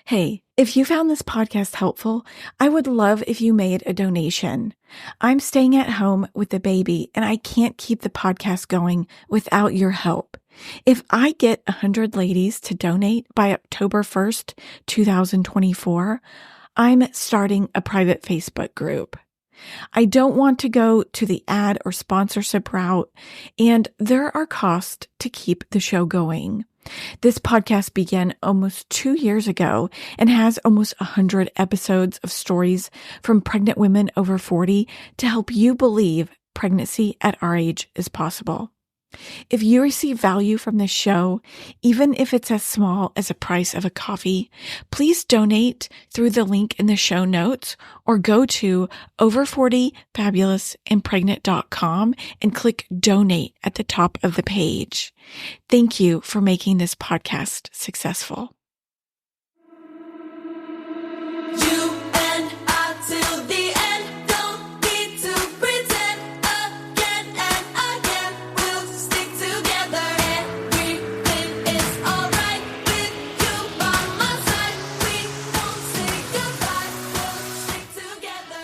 Hey, if you found this podcast helpful, I would love if you made a donation. I'm staying at home with the baby and I can't keep the podcast going without your help. If I get 100 ladies to donate by October 1st, 2024, I'm starting a private Facebook group. I don't want to go to the ad or sponsorship route, and there are costs to keep the show going. This podcast began almost 2 years ago and has almost 100 episodes of stories from pregnant women over 40 to help you believe pregnancy at our age is possible. If you receive value from this show, even if it's as small as the price of a coffee, please donate through the link in the show notes or go to over40fabulousandpregnant.com and click donate at the top of the page. Thank you for making this podcast successful.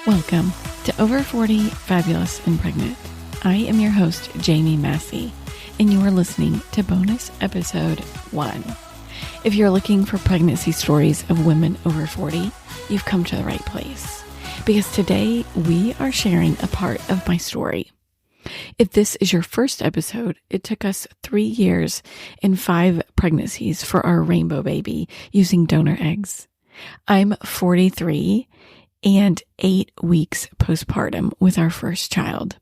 Welcome to Over 40 Fabulous and Pregnant. I am your host, Jamie Massey, and you are listening to bonus episode 1. If you're looking for pregnancy stories of women over 40, you've come to the right place, because today we are sharing a part of my story. If this is your first episode, it took us 3 years and 5 pregnancies for our rainbow baby using donor eggs. I'm 43 and 8 weeks postpartum with our first child.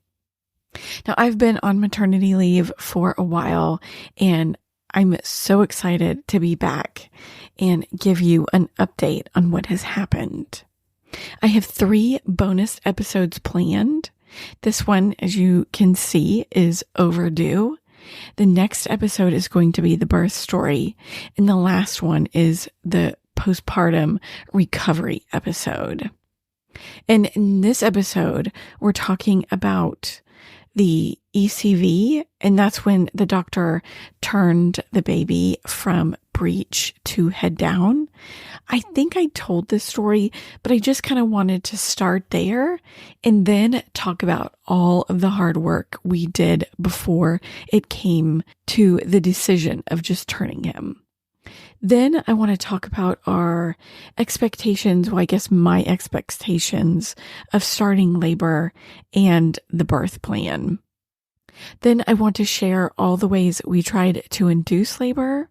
Now, I've been on maternity leave for a while, and I'm so excited to be back and give you an update on what has happened. I have 3 bonus episodes planned. This one, as you can see, is overdue. The next episode is going to be the birth story, and the last one is the postpartum recovery episode. And in this episode, we're talking about the ECV, and that's when the doctor turned the baby from breech to head down. I think I told this story, but I just kind of wanted to start there and then talk about all of the hard work we did before it came to the decision of just turning him. Then I want to talk about our expectations, well, I guess my expectations of starting labor and the birth plan. Then I want to share all the ways we tried to induce labor,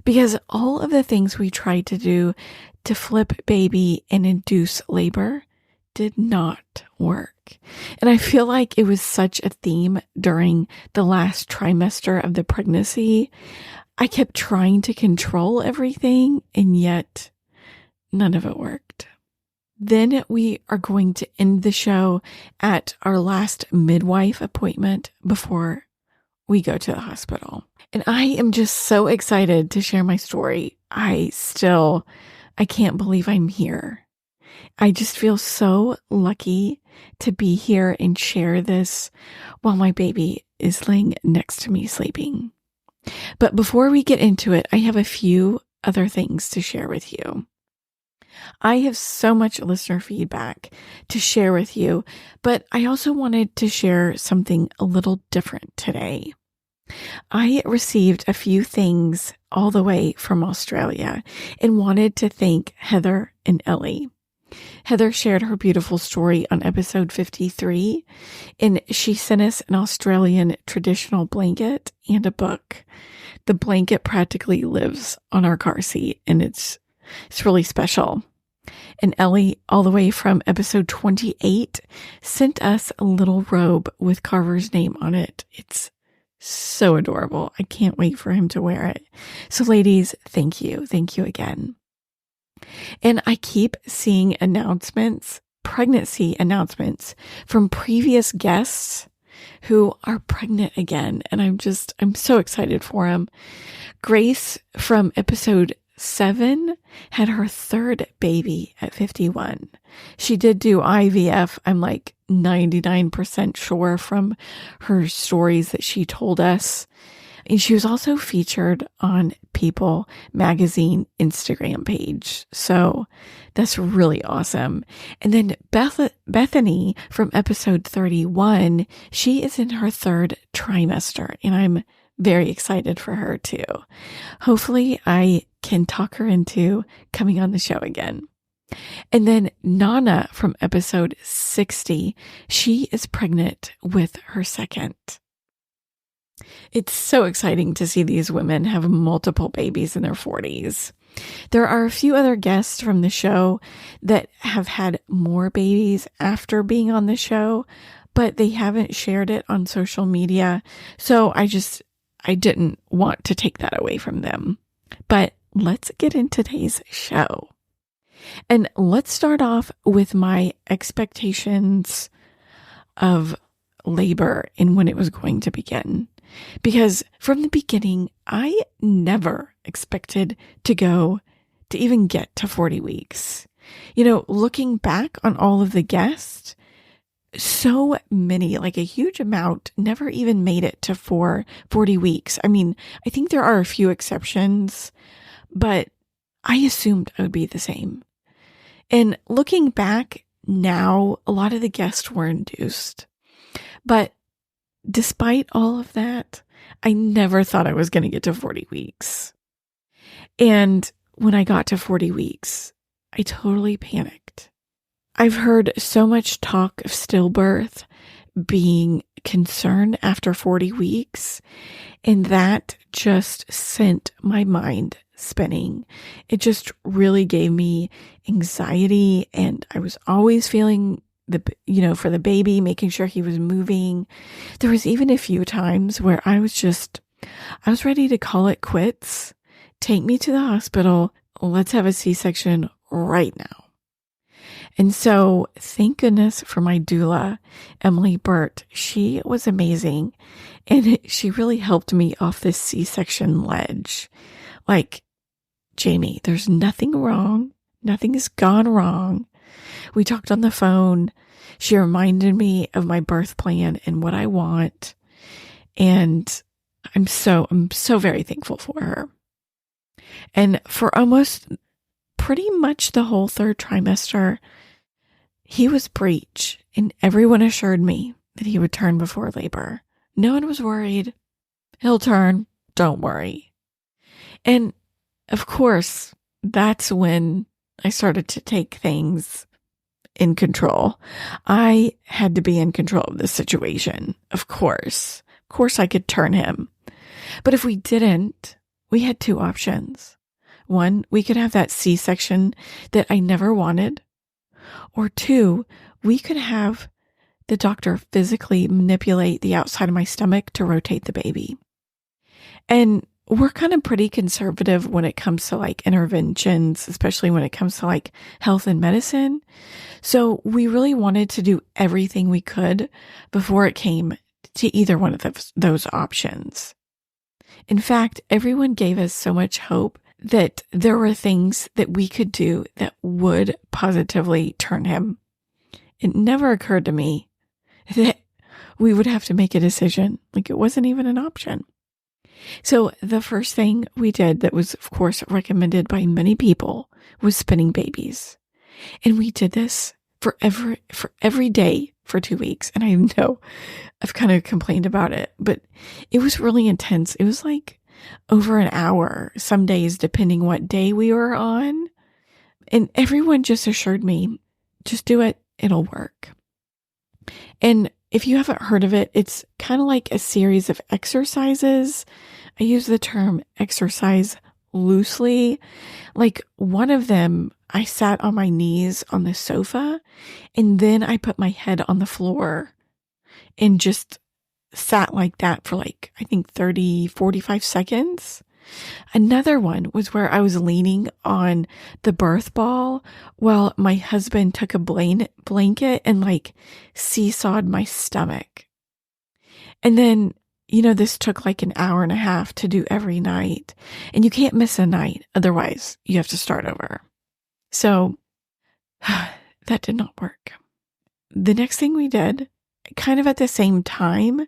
because all of the things we tried to do to flip baby and induce labor did not work. And I feel like it was such a theme during the last trimester of the pregnancy. I kept trying to control everything, and yet none of it worked. Then we are going to end the show at our last midwife appointment before we go to the hospital. And I am just so excited to share my story. I can't believe I'm here. I just feel so lucky to be here and share this while my baby is laying next to me sleeping. But before we get into it, I have a few other things to share with you. I have so much listener feedback to share with you, but I also wanted to share something a little different today. I received a few things all the way from Australia and wanted to thank Heather and Ellie. Heather shared her beautiful story on episode 53, and she sent us an Australian traditional blanket and a book. The blanket practically lives on our car seat, and it's really special. And Ellie, all the way from episode 28, sent us a little robe with Carver's name on it. It's so adorable. I can't wait for him to wear it. So ladies, thank you. Thank you again. And I keep seeing pregnancy announcements from previous guests who are pregnant again. And I'm so excited for them. Grace from episode 7 had her 3rd baby at 51. She did do IVF. I'm like 99% sure from her stories that she told us. And she was also featured on People magazine Instagram page. So that's really awesome. And then Bethany from episode 31, she is in her third trimester, and I'm very excited for her too. Hopefully I can talk her into coming on the show again. And then Nana from episode 60, she is pregnant with her second. It's so exciting to see these women have multiple babies in their 40s. There are a few other guests from the show that have had more babies after being on the show, but they haven't shared it on social media. So I didn't want to take that away from them. But let's get into today's show. And let's start off with my expectations of labor and when it was going to begin. Because from the beginning, I never expected to even get to 40 weeks. Looking back on all of the guests, so many, like a huge amount, never even made it to 40 weeks. I mean, I think there are a few exceptions, but I assumed I would be the same. And looking back now, a lot of the guests were induced. But despite all of that, I never thought I was going to get to 40 weeks. And when I got to 40 weeks, I totally panicked. I've heard so much talk of stillbirth being concerned after 40 weeks, and that just sent my mind spinning. It just really gave me anxiety, and I was always feeling for the baby, making sure he was moving. There was even a few times where I was ready to call it quits. Take me to the hospital. Let's have a C-section right now. And so thank goodness for my doula, Emily Burt. She was amazing. And she really helped me off this C-section ledge. Like, Jamie, there's nothing wrong. Nothing has gone wrong. We talked on the phone. She reminded me of my birth plan and what I want. And I'm so very thankful for her. And for almost pretty much the whole third trimester, he was breech, and everyone assured me that he would turn before labor. No one was worried. He'll turn. Don't worry. And of course, that's when I started to take things in control. I had to be in control of the situation. Of course I could turn him. But if we didn't, we had two options. One, we could have that C-section that I never wanted. Or two, we could have the doctor physically manipulate the outside of my stomach to rotate the baby. And we're kind of pretty conservative when it comes to like interventions, especially when it comes to like health and medicine. So we really wanted to do everything we could before it came to either one of those options. In fact, everyone gave us so much hope that there were things that we could do that would positively turn him. It never occurred to me that we would have to make a decision. Like, it wasn't even an option. So the first thing we did that was, of course, recommended by many people was spinning babies. And we did this for every day for 2 weeks. And I know I've kind of complained about it, but it was really intense. It was like over an hour, some days, depending what day we were on. And everyone just assured me, just do it. It'll work. And if you haven't heard of it, it's kind of like a series of exercises. I use the term exercise loosely. Like one of them, I sat on my knees on the sofa, and then I put my head on the floor and just sat like that for like, I think 45 seconds. Another one was where I was leaning on the birth ball while my husband took a blanket and like seesawed my stomach. And then, this took like an hour and a half to do every night, and you can't miss a night. Otherwise you have to start over. So that did not work. The next thing we did, kind of at the same time,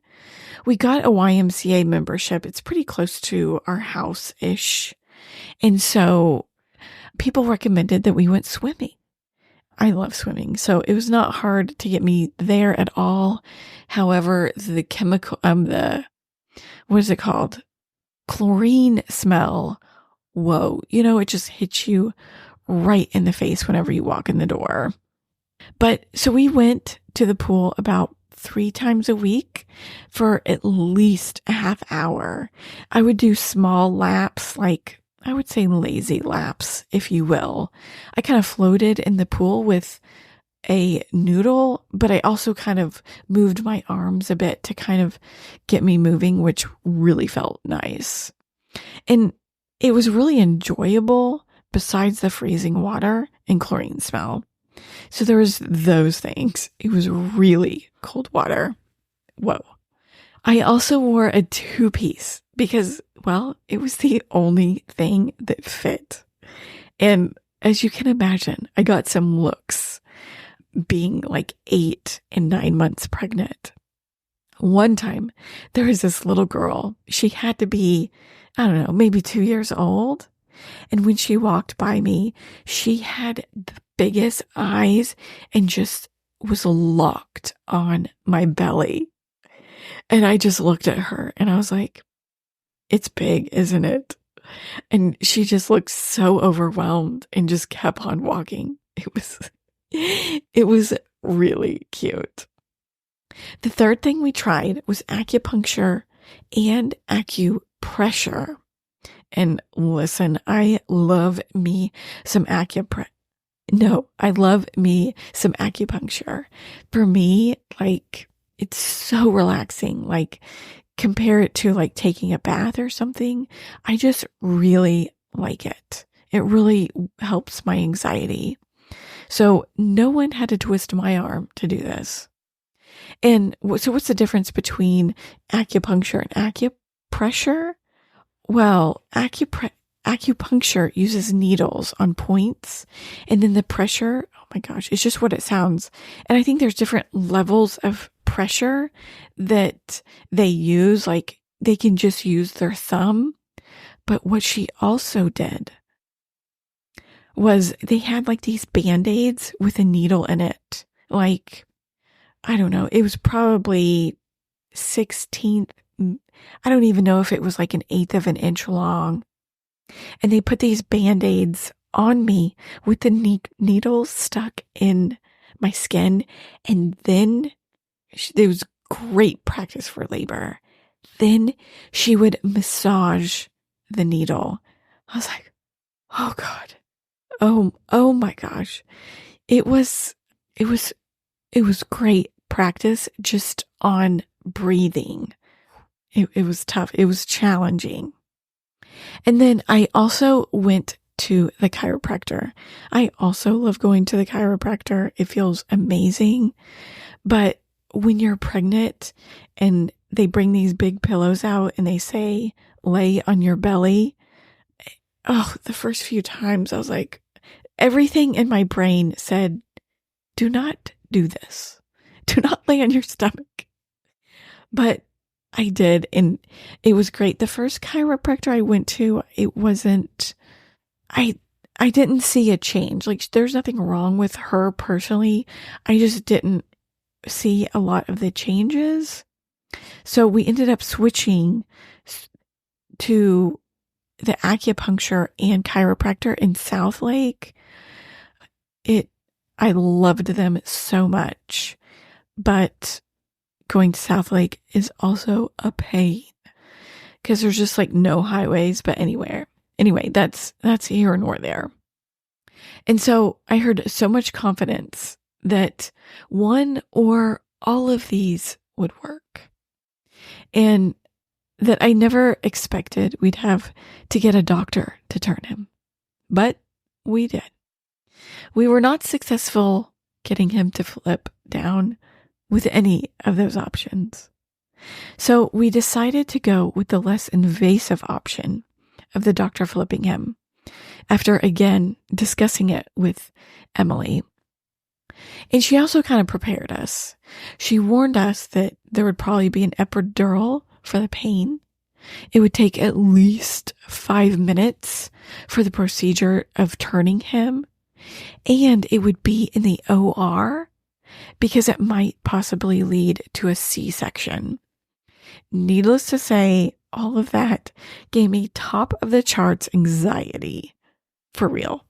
we got a YMCA membership. It's pretty close to our house-ish. And so people recommended that we went swimming. I love swimming, so it was not hard to get me there at all. However, the chemical, what is it called? Chlorine smell. Whoa. It just hits you right in the face whenever you walk in the door. But so we went to the pool about 3 times a week for at least a half hour. I would do small laps, like I would say lazy laps, if you will. I kind of floated in the pool with a noodle, but I also kind of moved my arms a bit to kind of get me moving, which really felt nice. And it was really enjoyable besides the freezing water and chlorine smell. So there was those things. It was really cold water. Whoa. I also wore a 2-piece because, well, it was the only thing that fit. And as you can imagine, I got some looks being like 8 and 9 months pregnant. One time, there was this little girl. She had to be, I don't know, maybe 2 years old. And when she walked by me, she had the biggest eyes and just was locked on my belly. And I just looked at her and I was like, it's big, isn't it? And she just looked so overwhelmed and just kept on walking. It was really cute. The third thing we tried was acupuncture and acupressure. And listen, I love me some acupuncture. For me, like, it's so relaxing. Like, compare it to like taking a bath or something. I just really like it. It really helps my anxiety. So no one had to twist my arm to do this. And so what's the difference between acupuncture and acupressure? Well, acupuncture uses needles on points, and then the pressure, oh my gosh, it's just what it sounds. And I think there's different levels of pressure that they use, like they can just use their thumb. But what she also did was they had like these Band-Aids with a needle in it. Like, I don't know, it was probably 16th. I don't even know if it was like 1/8 of an inch long. And they put these Band-Aids on me with the needles stuck in my skin. And then it was great practice for labor. Then she would massage the needle. I was like, oh God. Oh my gosh. It was great practice just on breathing. It was tough. It was challenging. And then I also went to the chiropractor. I also love going to the chiropractor. It feels amazing. But when you're pregnant and they bring these big pillows out and they say, lay on your belly. Oh, the first few times I was like, everything in my brain said, do not do this. Do not lay on your stomach. But I did, and it was great. The first chiropractor I went to, it wasn't, I didn't see a change. Like, there's nothing wrong with her personally. I just didn't see a lot of the changes. So we ended up switching to the acupuncture and chiropractor in South Lake. I loved them so much, but going to South Lake is also a pain because there's just like no highways, but anyway, that's here nor there. And so I heard so much confidence that one or all of these would work, and that I never expected we'd have to get a doctor to turn him, but we did. We were not successful getting him to flip down with any of those options. So we decided to go with the less invasive option of the doctor flipping him after again discussing it with Emily. And she also kind of prepared us. She warned us that there would probably be an epidural for the pain. It would take at least 5 minutes for the procedure of turning him. And it would be in the OR because it might possibly lead to a C-section. Needless to say, all of that gave me top of the charts anxiety. For real.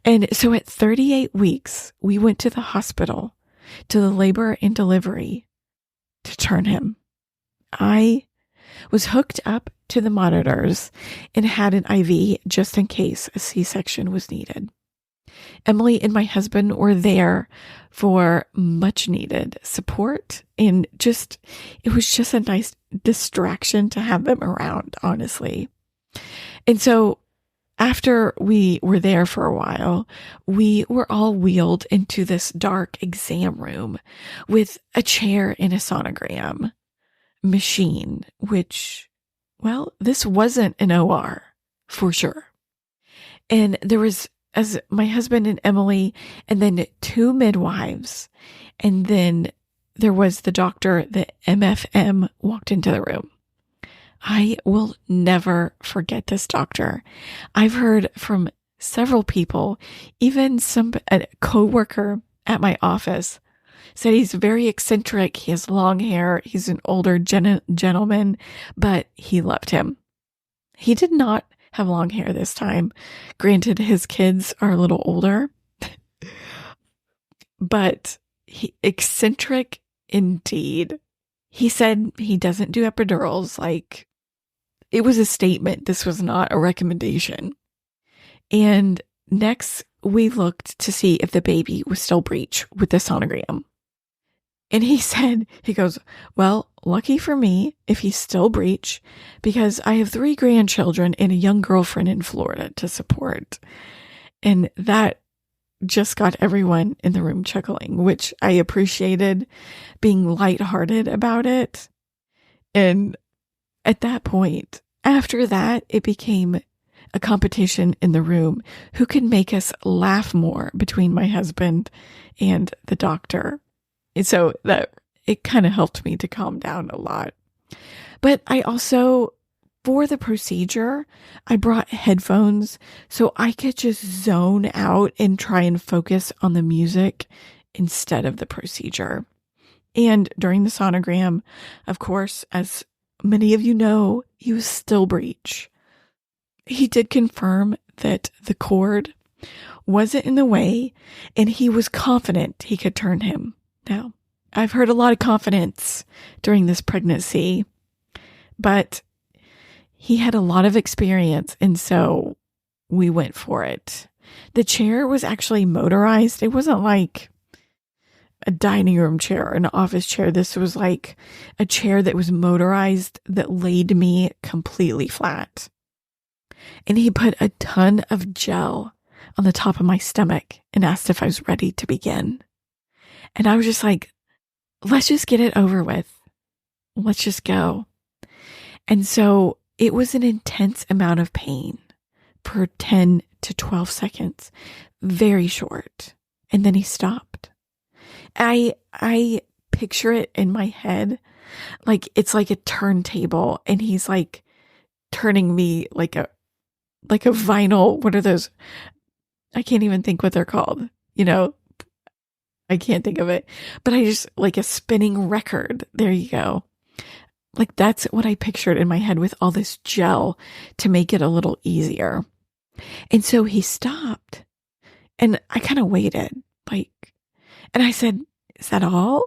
And so at 38 weeks, we went to the hospital, to the labor and delivery to turn him. I was hooked up to the monitors and had an IV just in case a C-section was needed. Emily and my husband were there for much needed support, and it was just a nice distraction to have them around, honestly. And so after we were there for a while, we were all wheeled into this dark exam room with a chair and a sonogram machine, which, well, this wasn't an OR for sure. And there was, as my husband and Emily, and then 2 midwives, and then there was the doctor, the MFM, walked into the room. I will never forget this doctor. I've heard from several people, even a coworker at my office said he's very eccentric. He has long hair. He's an older gentleman, but he loved him. He did not have long hair this time. Granted, his kids are a little older, but eccentric indeed. He said he doesn't do epidurals. Like, it was a statement. This was not a recommendation. And next, we looked to see if the baby was still breech with the sonogram. And he goes, well, lucky for me if he's still breech, because I have 3 grandchildren and a young girlfriend in Florida to support. And that just got everyone in the room chuckling, which I appreciated, being lighthearted about it. And at that point, after that, it became a competition in the room who could make us laugh more between my husband and the doctor. And so that it kind of helped me to calm down a lot. But I also, for the procedure, I brought headphones so I could just zone out and try and focus on the music instead of the procedure. And during the sonogram, of course, as many of you know, he was still breech. He did confirm that the cord wasn't in the way, and he was confident he could turn him. Now, I've heard a lot of confidence during this pregnancy, but he had a lot of experience, and so we went for it. The chair was actually motorized. It wasn't like a dining room chair or an office chair. This was like a chair that was motorized that laid me completely flat. And he put a ton of gel on the top of my stomach and asked if I was ready to begin. And I was just like, let's just get it over with. Let's just go. And so it was an intense amount of pain for 10 to 12 seconds, very short. And then he stopped. I picture it in my head like it's like a turntable, and he's like turning me like a vinyl. What are those? I can't even think what they're called. I can't think of it, but I just like a spinning record. There you go. Like that's what I pictured in my head with all this gel to make it a little easier. And so he stopped, and I kind of waited, and I said, "Is that all?"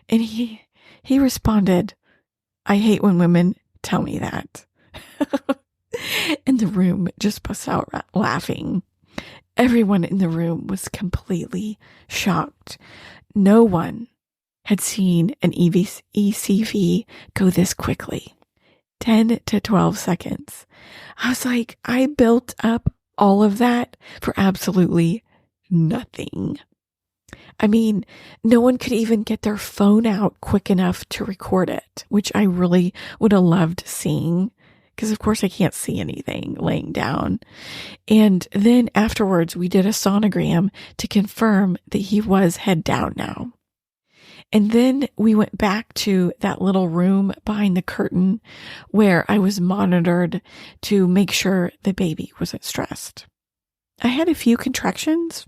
And he responded, "I hate when women tell me that." And the room just busts out laughing. Everyone in the room was completely shocked. No one had seen an ECV go this quickly. 10 to 12 seconds. I was like, I built up all of that for absolutely nothing. I mean, no one could even get their phone out quick enough to record it, which I really would have loved seeing, because of course I can't see anything laying down. And then afterwards, we did a sonogram to confirm that he was head down now. And then we went back to that little room behind the curtain where I was monitored to make sure the baby wasn't stressed. I had a few contractions,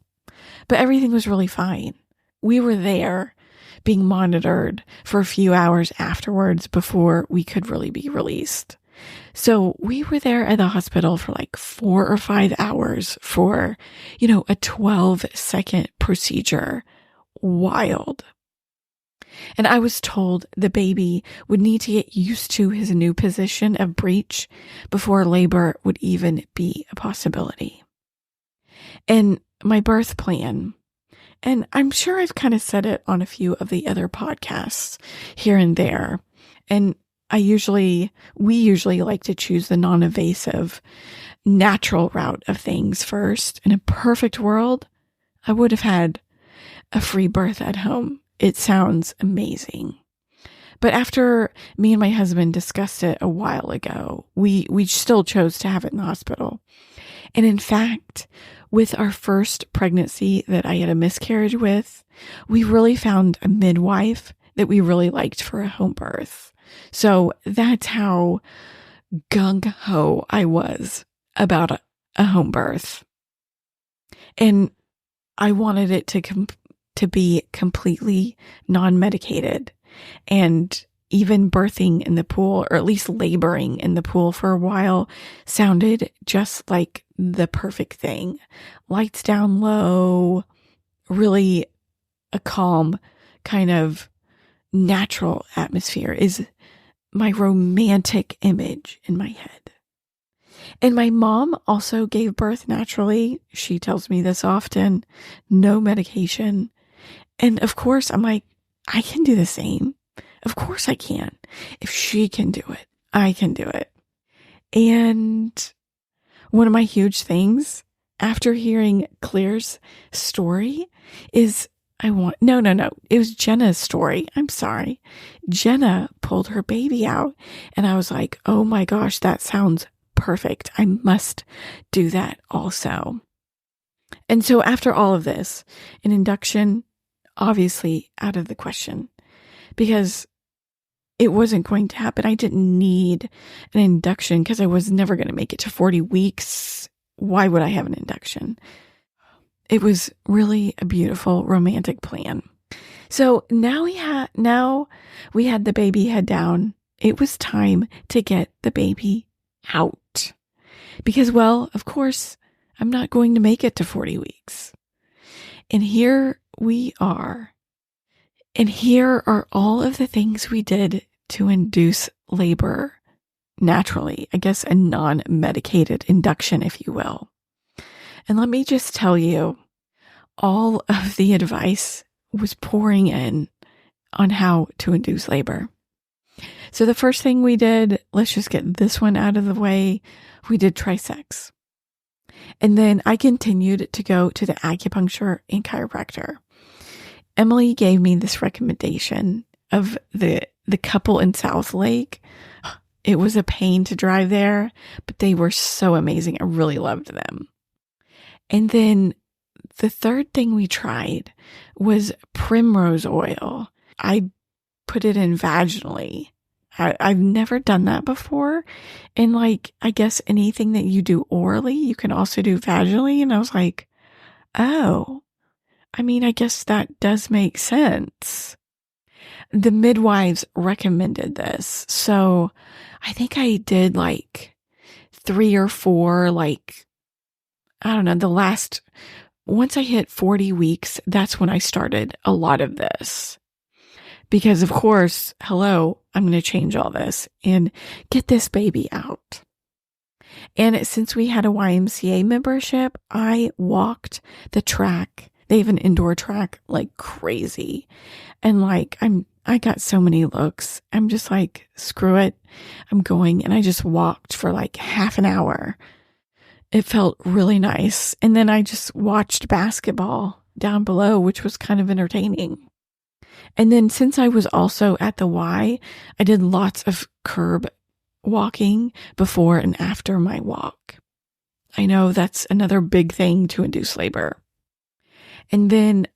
but everything was really fine. We were there being monitored for a few hours afterwards before we could really be released. So we were there at the hospital for like 4 or 5 hours for, a 12-second procedure. Wild. And I was told the baby would need to get used to his new position of breech before labor would even be a possibility. And my birth plan, and I'm sure I've kind of said it on a few of the other podcasts here and there, and we usually like to choose the non-invasive, natural route of things first. In a perfect world, I would have had a free birth at home. It sounds amazing. But after me and my husband discussed it a while ago, we still chose to have it in the hospital. And in fact, with our first pregnancy that I had a miscarriage with, we really found a midwife that we really liked for a home birth. So that's how gung-ho I was about a home birth. And I wanted it to be completely non-medicated, and even birthing in the pool, or at least laboring in the pool for a while, sounded just like the perfect thing. Lights down low, really a calm kind of natural atmosphere is my romantic image in my head. And my mom also gave birth naturally. She tells me this often, no medication. And of course, I'm like, I can do the same. Of course I can. If she can do it, I can do it. And one of my huge things after hearing Claire's story is it was Jenna's story. I'm sorry. Jenna pulled her baby out and I was like, oh my gosh, that sounds perfect. I must do that also. And so after all of this, an induction, obviously out of the question, because it wasn't going to happen. I didn't need an induction because I was never going to make it to 40 weeks. Why would I have an induction? It was really a beautiful romantic plan. So now we had the baby head down. It was time to get the baby out. Because, well, of course, I'm not going to make it to 40 weeks. And here we are. And here are all of the things we did to induce labor naturally. I guess a non-medicated induction, if you will. And let me just tell you, all of the advice was pouring in on how to induce labor. So the first thing we did, let's just get this one out of the way. We did trisex. And then I continued to go to the acupuncture and chiropractor. Emily gave me this recommendation of the couple in South Lake. It was a pain to drive there, but they were so amazing. I really loved them. And then the third thing we tried was primrose oil. I put it in vaginally. I've never done that before. And I guess anything that you do orally, you can also do vaginally. And I was like, oh, I guess that does make sense. The midwives recommended this. So I think I did 3 or 4, I don't know, once I hit 40 weeks, that's when I started a lot of this. Because of course, I'm going to change all this and get this baby out. And since we had a YMCA membership, I walked the track. They have an indoor track like crazy. And I got so many looks. I'm just like, screw it. I'm going. And I just walked for half an hour. It felt really nice. And then I just watched basketball down below, which was kind of entertaining. And then since I was also at the Y, I did lots of curb walking before and after my walk. I know that's another big thing to induce labor. And then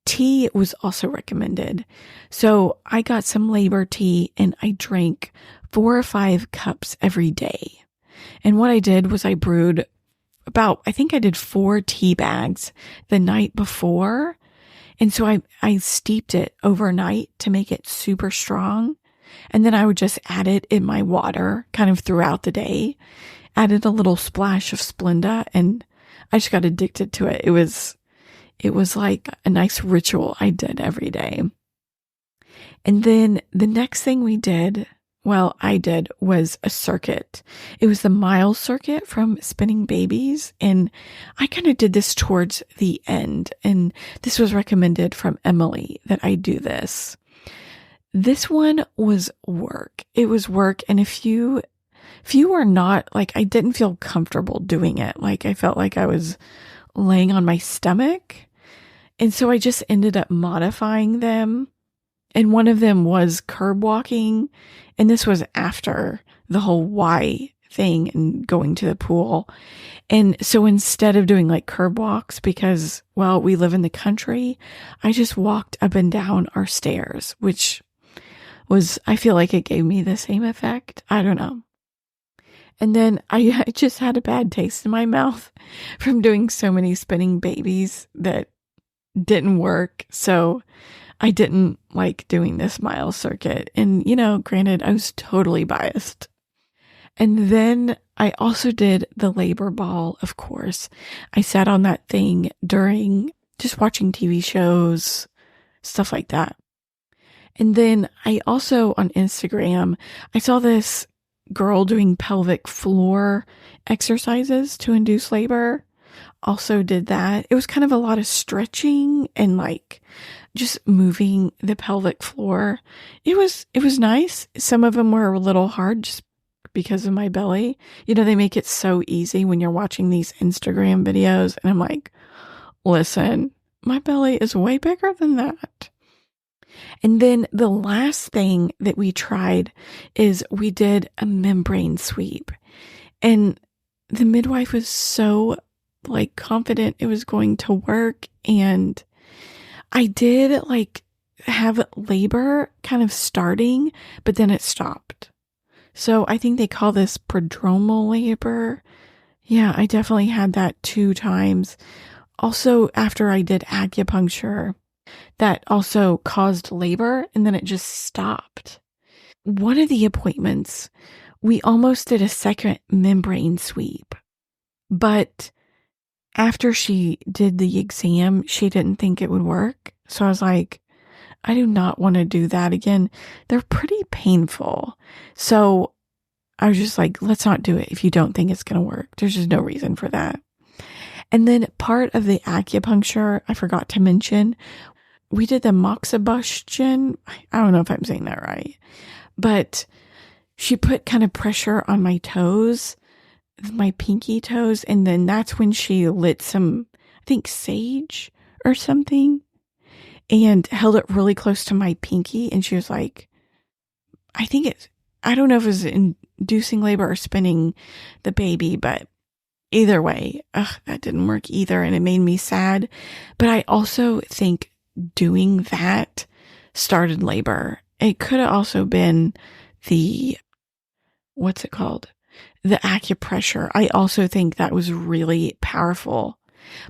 tea was also recommended. So I got some labor tea and I drank 4 or 5 cups every day. And what I did was I brewed I think I did 4 tea bags the night before. And so I steeped it overnight to make it super strong. And then I would just add it in my water kind of throughout the day. Added a little splash of Splenda and I just got addicted to it. It was like a nice ritual I did every day. And then the next thing I did was a circuit. It was the mile circuit from Spinning Babies. And I kind of did this towards the end. And this was recommended from Emily that I do this. This one was work. It was work. And if you were not, like, I didn't feel comfortable doing it. Like, I felt like I was laying on my stomach. And so I just ended up modifying them. And one of them was curb walking. And this was after the whole Y thing and going to the pool. And so instead of doing like curb walks, because, well, we live in the country, I just walked up and down our stairs, which I feel like it gave me the same effect. I don't know. And then I just had a bad taste in my mouth from doing so many Spinning Babies that didn't work. So I didn't like doing this mile circuit. And, granted, I was totally biased. And then I also did the labor ball, of course. I sat on that thing during just watching TV shows, stuff like that. And then I also, on Instagram, I saw this girl doing pelvic floor exercises to induce labor. Also did that. It was kind of a lot of stretching and like just moving the pelvic floor. It was nice. Some of them were a little hard just because of my belly. They make it so easy when you're watching these Instagram videos. And I'm like, listen, my belly is way bigger than that. And then the last thing that we tried is we did a membrane sweep. And the midwife was so confident it was going to work. And I did have labor kind of starting, but then it stopped. So I think they call this prodromal labor. Yeah, I definitely had that 2 times. Also, after I did acupuncture, that also caused labor, and then it just stopped. One of the appointments, we almost did a second membrane sweep, but after she did the exam, she didn't think it would work. So I was like, I do not want to do that again. They're pretty painful. So I was just like, let's not do it if you don't think it's going to work. There's just no reason for that. And then part of the acupuncture, I forgot to mention, we did the moxibustion. I don't know if I'm saying that right, but she put kind of pressure on my toes, my pinky toes. And then that's when she lit some, I think, sage or something, and held it really close to my pinky. And she was like, I don't know if it was inducing labor or spinning the baby, but either way, that didn't work either. And it made me sad. But I also think doing that started labor. It could have also been what's it called? The acupressure. I also think that was really powerful.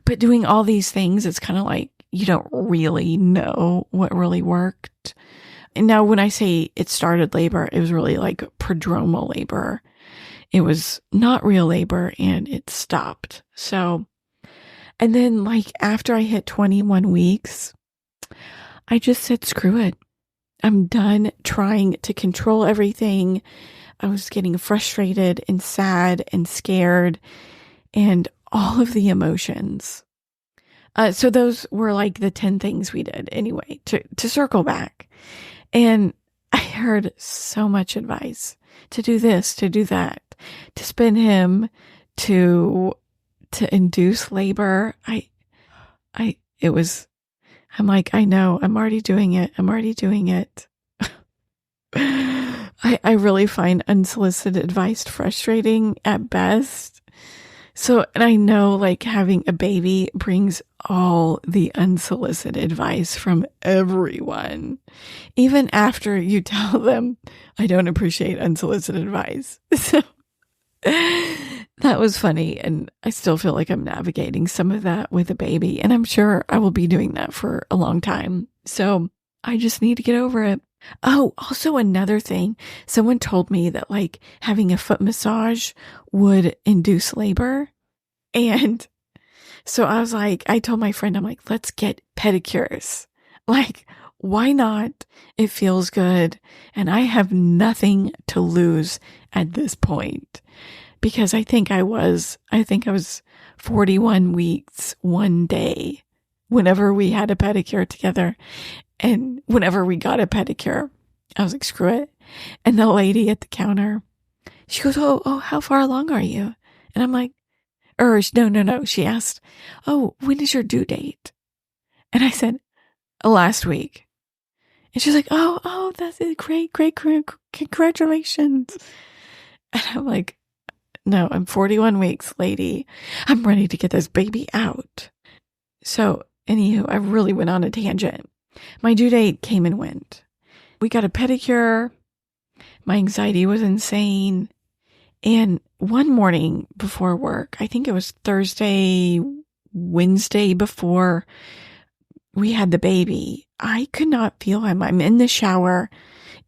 But doing all these things, it's kind of like you don't really know what really worked. And now when I say it started labor, it was really like prodromal labor. It was not real labor and it stopped. So, and then after I hit 21 weeks, I just said, screw it. I'm done trying to control everything. I was getting frustrated and sad and scared and all of the emotions. So those were the 10 things we did anyway, to circle back. And I heard so much advice to do this, to do that, to spin him, to induce labor. I'm like, I know, I'm already doing it. I really find unsolicited advice frustrating at best. So, and I know like having a baby brings all the unsolicited advice from everyone, even after you tell them, I don't appreciate unsolicited advice. So that was funny. And I still feel like I'm navigating some of that with a baby. And I'm sure I will be doing that for a long time. So I just need to get over it. Oh, also another thing. Someone told me that like having a foot massage would induce labor. And so I was like, I told my friend, I'm like, let's get pedicures. Like, why not? It feels good. And I have nothing to lose at this point because I think I was 41 weeks one day whenever we had a pedicure together. And whenever we got a pedicure, I was like, screw it. And the lady at the counter, she goes, oh, how far along are you? And I'm like, no. She asked, oh, when is your due date? And I said, last week. And she's like, oh, that's great, congratulations. And I'm like, no, I'm 41 weeks, lady. I'm ready to get this baby out. So, anywho, I really went on a tangent. My due date came and went. We got a pedicure. My anxiety was insane. And one morning before work, I think it was Wednesday before we had the baby, I could not feel him. I'm in the shower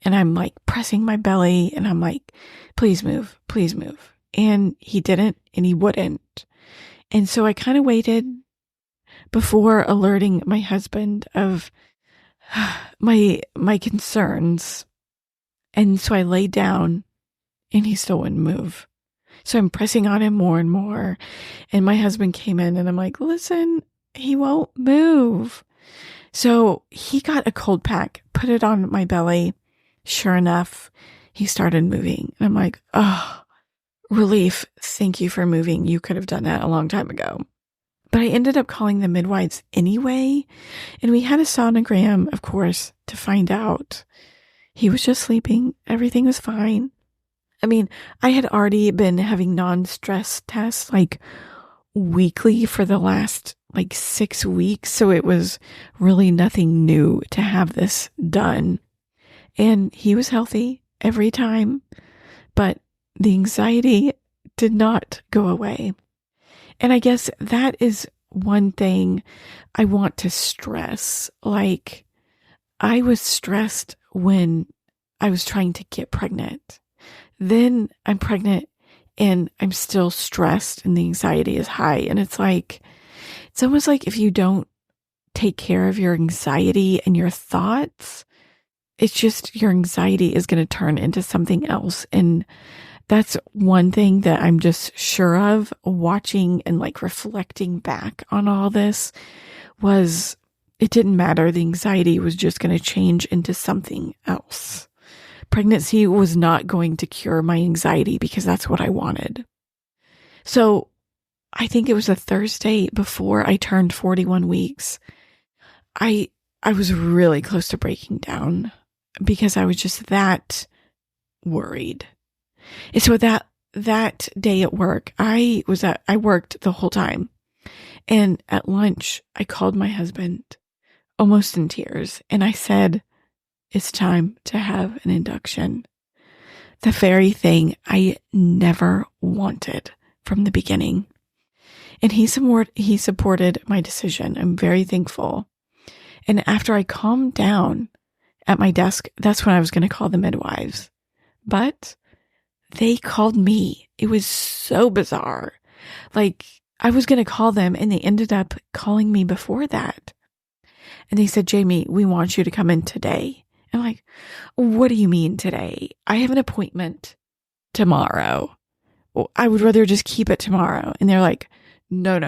and I'm like pressing my belly and I'm like, please move, please move. And he didn't and he wouldn't. And so I kind of waited before alerting my husband of my concerns. And so I laid down and he still wouldn't move. So I'm pressing on him more and more. And my husband came in and I'm like, listen, he won't move. So he got a cold pack, put it on my belly. Sure enough, he started moving. And I'm like, oh, relief. Thank you for moving. You could have done that a long time ago. But I ended up calling the midwives anyway. And we had a sonogram, of course, to find out. He was just sleeping. Everything was fine. I mean, I had already been having non-stress tests like weekly for the last like 6 weeks. So it was really nothing new to have this done. And he was healthy every time, but the anxiety did not go away. And I guess that is one thing I want to stress. Like, I was stressed when I was trying to get pregnant. Then I'm pregnant and I'm still stressed and the anxiety is high. And it's almost like if you don't take care of your anxiety and your thoughts, it's just your anxiety is going to turn into something else. And that's one thing that I'm just sure of watching and like reflecting back on all this was it didn't matter. The anxiety was just going to change into something else. Pregnancy was not going to cure my anxiety because that's what I wanted. So I think it was a Thursday before I turned 41 weeks. I was really close to breaking down because I was just that worried. And so that day at work, I worked the whole time. And at lunch, I called my husband almost in tears. And I said, it's time to have an induction. The very thing I never wanted from the beginning. And he supported my decision. I'm very thankful. And after I calmed down at my desk, that's when I was going to call the midwives. But they called me. It was so bizarre. Like, I was going to call them and they ended up calling me before that. And they said, Jamie, we want you to come in today. I'm like, what do you mean today? I have an appointment tomorrow. I would rather just keep it tomorrow. And they're like, no.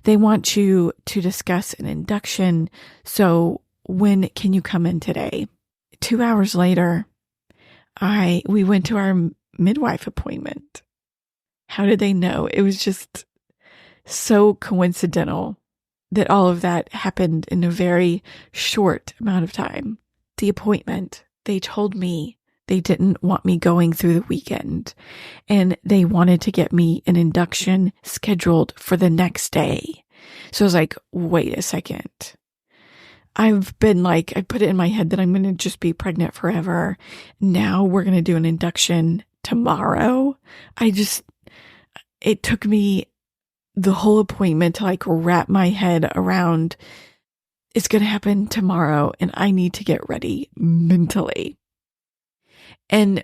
They want you to discuss an induction. So when can you come in today? 2 hours later, we went to our midwife appointment. How did they know? It was just so coincidental that all of that happened in a very short amount of time. The appointment they told me they didn't want me going through the weekend, and they wanted to get me an induction scheduled for the next day. So I was like, wait a second. I put it in my head that I'm going to just be pregnant forever. Now we're going to do an induction tomorrow. It took me the whole appointment to wrap my head around, it's going to happen tomorrow and I need to get ready mentally. And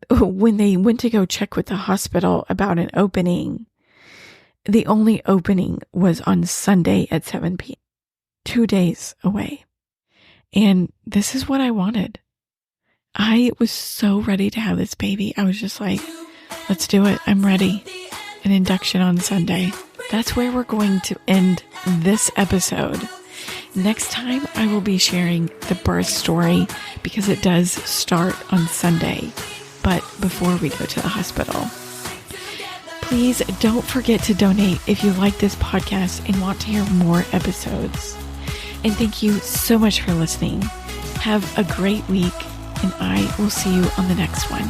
when they went to go check with the hospital about an opening, the only opening was on Sunday at 7 p.m., 2 days away. And this is what I wanted. I was so ready to have this baby. I was just like, let's do it. I'm ready. An induction on Sunday. That's where we're going to end this episode. Next time, I will be sharing the birth story because it does start on Sunday, but before we go to the hospital. Please don't forget to donate if you like this podcast and want to hear more episodes. And thank you so much for listening. Have a great week, and I will see you on the next one.